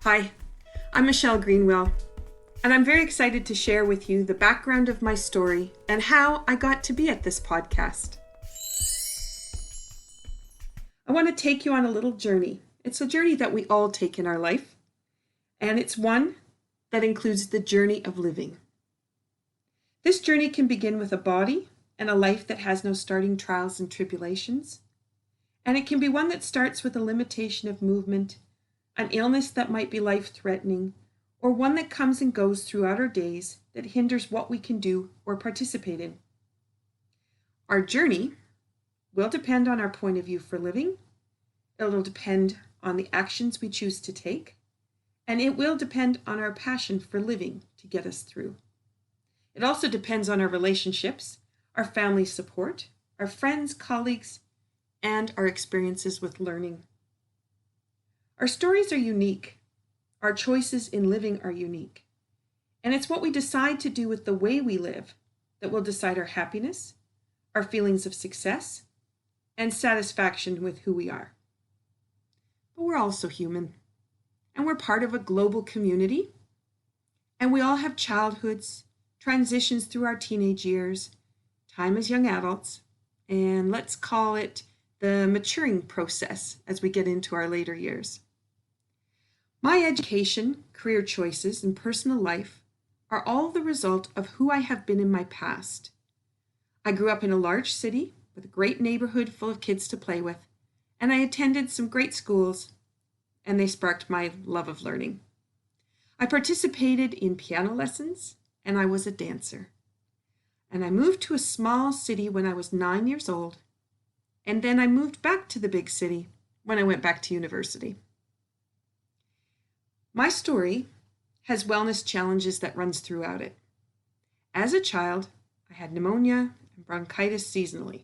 Hi, I'm Michelle Greenwell, and I'm very excited to share with you the background of my story and how I got to be at this podcast. I want to take you on a little journey. It's a journey that we all take in our life, and it's one that includes the journey of living. This journey can begin with a body and a life that has no starting trials and tribulations, and it can be one that starts with a limitation of movement, an illness that might be life-threatening, or one that comes and goes throughout our days that hinders what we can do or participate in. Our journey will depend on our point of view for living, it'll depend on the actions we choose to take, and it will depend on our passion for living to get us through. It also depends on our relationships, our family support, our friends, colleagues, and our experiences with learning. Our stories are unique. Our choices in living are unique. And it's what we decide to do with the way we live that will decide our happiness, our feelings of success, and satisfaction with who we are. But we're also human, and we're part of a global community, and we all have childhoods, transitions through our teenage years, time as young adults, and let's call it the maturing process as we get into our later years. My education, career choices, and personal life are all the result of who I have been in my past. I grew up in a large city with a great neighborhood full of kids to play with, and I attended some great schools, and they sparked my love of learning. I participated in piano lessons, and I was a dancer. And I moved to a small city when I was 9 years old, and then I moved back to the big city when I went back to university. My story has wellness challenges that runs throughout it. As a child, I had pneumonia and bronchitis seasonally.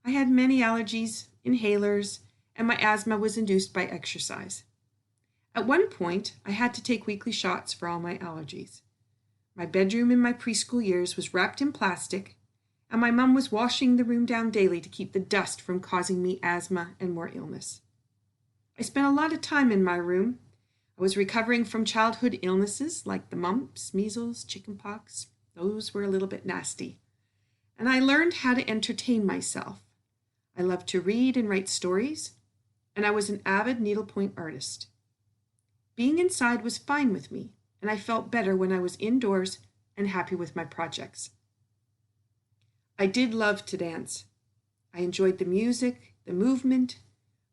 I had many allergies, inhalers, and my asthma was induced by exercise. At one point, I had to take weekly shots for all my allergies. My bedroom in my preschool years was wrapped in plastic, and my mom was washing the room down daily to keep the dust from causing me asthma and more illness. I spent a lot of time in my room. I was recovering from childhood illnesses like the mumps, measles, chickenpox. Those were a little bit nasty. And I learned how to entertain myself. I loved to read and write stories, and I was an avid needlepoint artist. Being inside was fine with me, and I felt better when I was indoors and happy with my projects. I did love to dance. I enjoyed the music, the movement,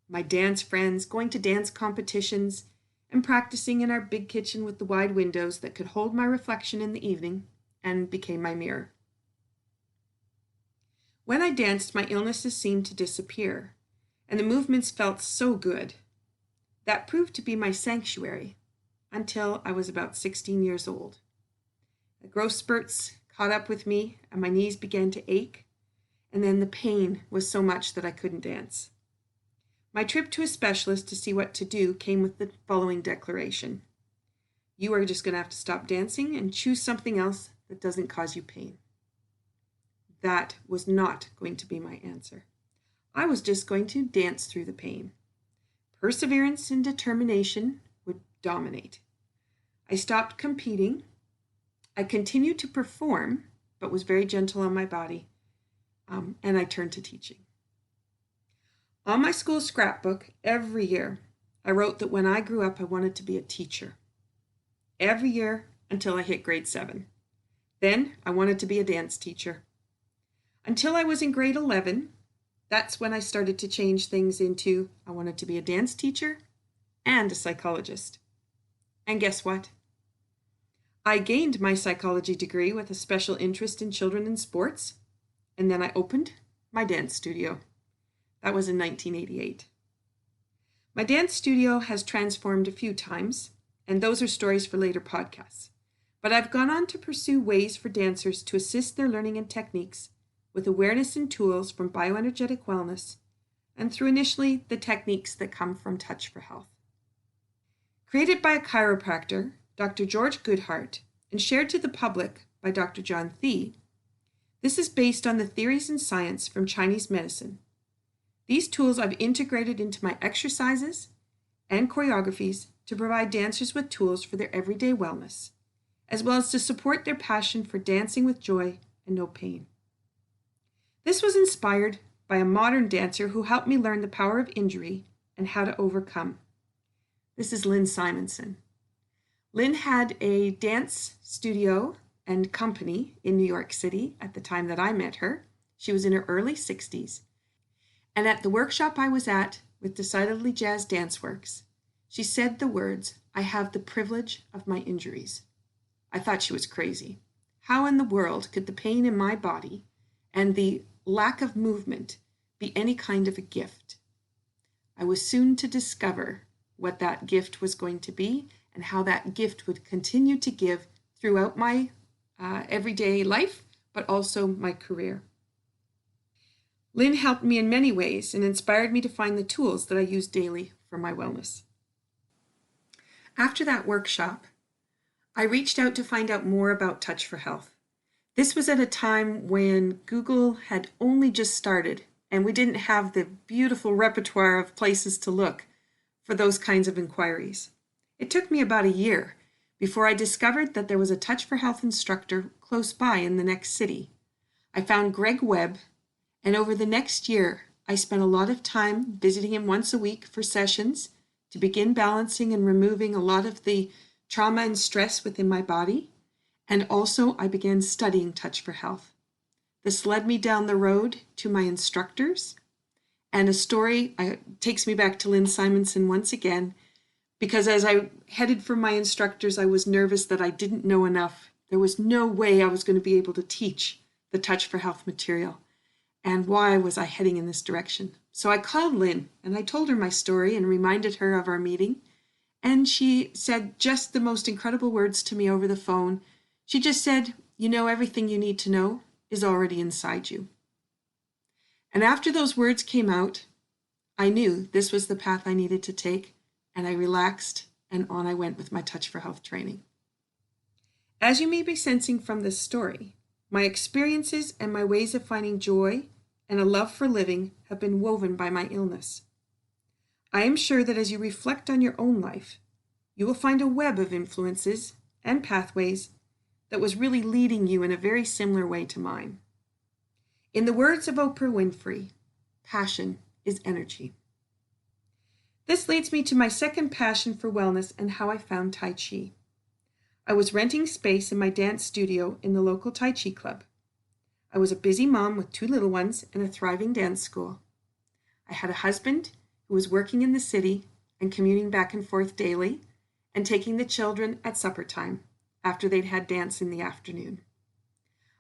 my dance friends, going to dance competitions, and practicing in our big kitchen with the wide windows that could hold my reflection in the evening and became my mirror. When I danced, my illnesses seemed to disappear, and the movements felt so good. That proved to be my sanctuary until I was about 16 years old. The growth spurts caught up with me, and my knees began to ache, and then the pain was so much that I couldn't dance. My trip to a specialist to see what to do came with the following declaration: you are just going to have to stop dancing and choose something else that doesn't cause you pain. That was not going to be my answer. I was just going to dance through the pain. Perseverance and determination would dominate. I stopped competing. I continued to perform, but was very gentle on my body, and I turned to teaching. On my school scrapbook, every year, I wrote that when I grew up, I wanted to be a teacher. Every year until I hit grade 7. Then I wanted to be a dance teacher. Until I was in grade 11, that's when I started to change things into I wanted to be a dance teacher and a psychologist. And guess what? I gained my psychology degree with a special interest in children and sports, and then I opened my dance studio. That was in 1988. My dance studio has transformed a few times, and those are stories for later podcasts. But I've gone on to pursue ways for dancers to assist their learning and techniques with awareness and tools from bioenergetic wellness, and through initially the techniques that come from Touch for Health. Created by a chiropractor, Dr. George Goodhart, and shared to the public by Dr. John Thie, this is based on the theories and science from Chinese medicine. These tools I've integrated into my exercises and choreographies to provide dancers with tools for their everyday wellness, as well as to support their passion for dancing with joy and no pain. This was inspired by a modern dancer who helped me learn the power of injury and how to overcome. This is Lynn Simonson. Lynn had a dance studio and company in New York City at the time that I met her. She was in her early 60s. And at the workshop I was at with Decidedly Jazz Dance Works, she said the words, "I have the privilege of my injuries." I thought she was crazy. How in the world could the pain in my body and the lack of movement be any kind of a gift? I was soon to discover what that gift was going to be and how that gift would continue to give throughout my everyday life, but also my career. Lynn helped me in many ways and inspired me to find the tools that I use daily for my wellness. After that workshop, I reached out to find out more about Touch for Health. This was at a time when Google had only just started and we didn't have the beautiful repertoire of places to look for those kinds of inquiries. It took me about a year before I discovered that there was a Touch for Health instructor close by in the next city. I found Greg Webb, and over the next year, I spent a lot of time visiting him once a week for sessions to begin balancing and removing a lot of the trauma and stress within my body. And also, I began studying Touch for Health. This led me down the road to my instructors, and a story takes me back to Lynn Simonson once again, because as I headed for my instructors, I was nervous that I didn't know enough. There was no way I was going to be able to teach the Touch for Health material. And why was I heading in this direction? So I called Lynn and I told her my story and reminded her of our meeting. And she said just the most incredible words to me over the phone. She just said, "You know, everything you need to know is already inside you." And after those words came out, I knew this was the path I needed to take, and I relaxed, and on I went with my Touch for Health training. As you may be sensing from this story, my experiences and my ways of finding joy and a love for living have been woven by my illness. I am sure that as you reflect on your own life, you will find a web of influences and pathways that was really leading you in a very similar way to mine. In the words of Oprah Winfrey, passion is energy. This leads me to my second passion for wellness and how I found Tai Chi. I was renting space in my dance studio in the local Tai Chi club. I was a busy mom with 2 little ones and a thriving dance school. I had a husband who was working in the city and commuting back and forth daily and taking the children at supper time after they'd had dance in the afternoon.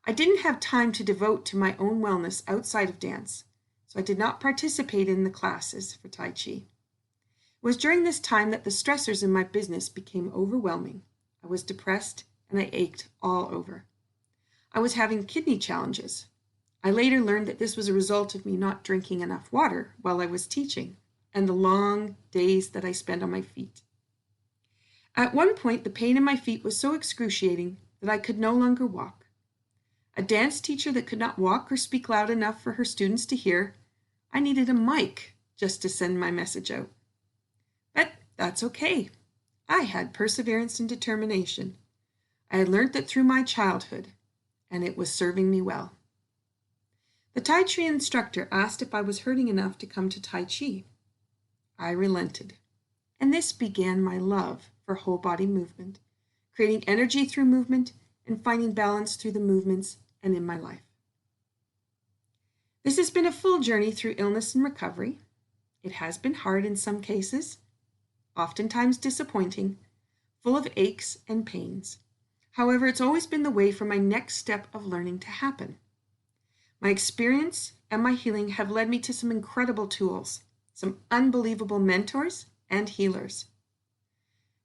I didn't have time to devote to my own wellness outside of dance, so I did not participate in the classes for Tai Chi. It was during this time that the stressors in my business became overwhelming. I was depressed and I ached all over. I was having kidney challenges. I later learned that this was a result of me not drinking enough water while I was teaching and the long days that I spent on my feet. At one point, the pain in my feet was so excruciating that I could no longer walk. A dance teacher that could not walk or speak loud enough for her students to hear, I needed a mic just to send my message out. But that's okay. I had perseverance and determination. I had learned that through my childhood, and it was serving me well. The Tai Chi instructor asked if I was hurting enough to come to Tai Chi. I relented, and this began my love for whole body movement, creating energy through movement and finding balance through the movements and in my life. This has been a full journey through illness and recovery. It has been hard in some cases, oftentimes disappointing, full of aches and pains. However, it's always been the way for my next step of learning to happen. My experience and my healing have led me to some incredible tools, some unbelievable mentors and healers.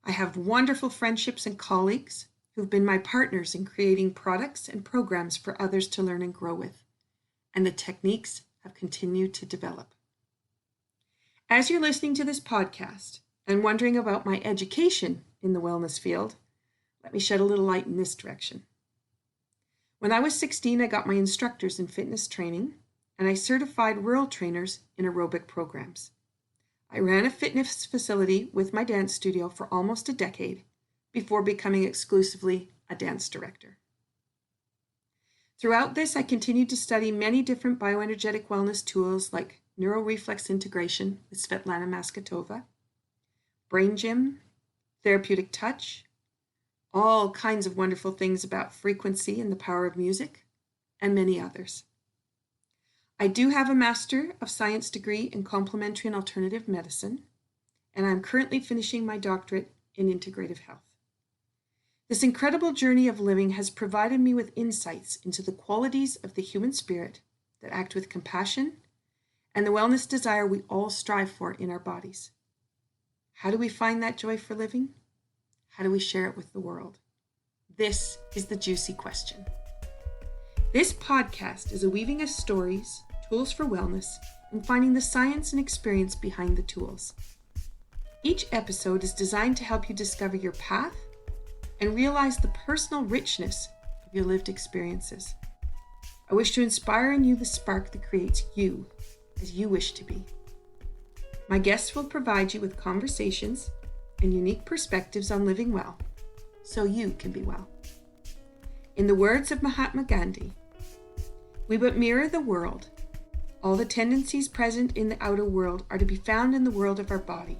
I have wonderful friendships and colleagues who've been my partners in creating products and programs for others to learn and grow with, and the techniques have continued to develop. As you're listening to this podcast and wondering about my education in the wellness field, let me shed a little light in this direction. When I was 16, I got my instructors in fitness training, and I certified rural trainers in aerobic programs. I ran a fitness facility with my dance studio for almost a decade before becoming exclusively a dance director. Throughout this, I continued to study many different bioenergetic wellness tools like neuroreflex integration with Svetlana Maskatova, brain gym, therapeutic touch, all kinds of wonderful things about frequency and the power of music, and many others. I do have a Master of Science degree in Complementary and Alternative Medicine, and I'm currently finishing my doctorate in Integrative Health. This incredible journey of living has provided me with insights into the qualities of the human spirit that act with compassion and the wellness desire we all strive for in our bodies. How do we find that joy for living? How do we share it with the world? This is the juicy question. This podcast is a weaving of stories, tools for wellness, and finding the science and experience behind the tools. Each episode is designed to help you discover your path and realize the personal richness of your lived experiences. I wish to inspire in you the spark that creates you as you wish to be. My guests will provide you with conversations and unique perspectives on living well, so you can be well. In the words of Mahatma Gandhi, we but mirror the world. All the tendencies present in the outer world are to be found in the world of our body.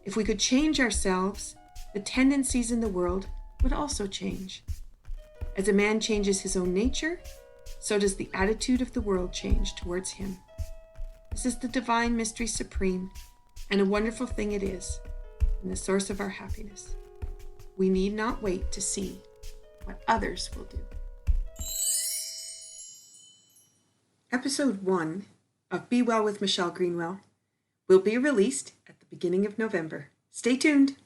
If we could change ourselves, the tendencies in the world would also change. As a man changes his own nature, so does the attitude of the world change towards him. This is the divine mystery supreme, and a wonderful thing it is, and the source of our happiness. We need not wait to see what others will do. Episode 1 of Be Well with Michelle Greenwell will be released at the beginning of November. Stay tuned.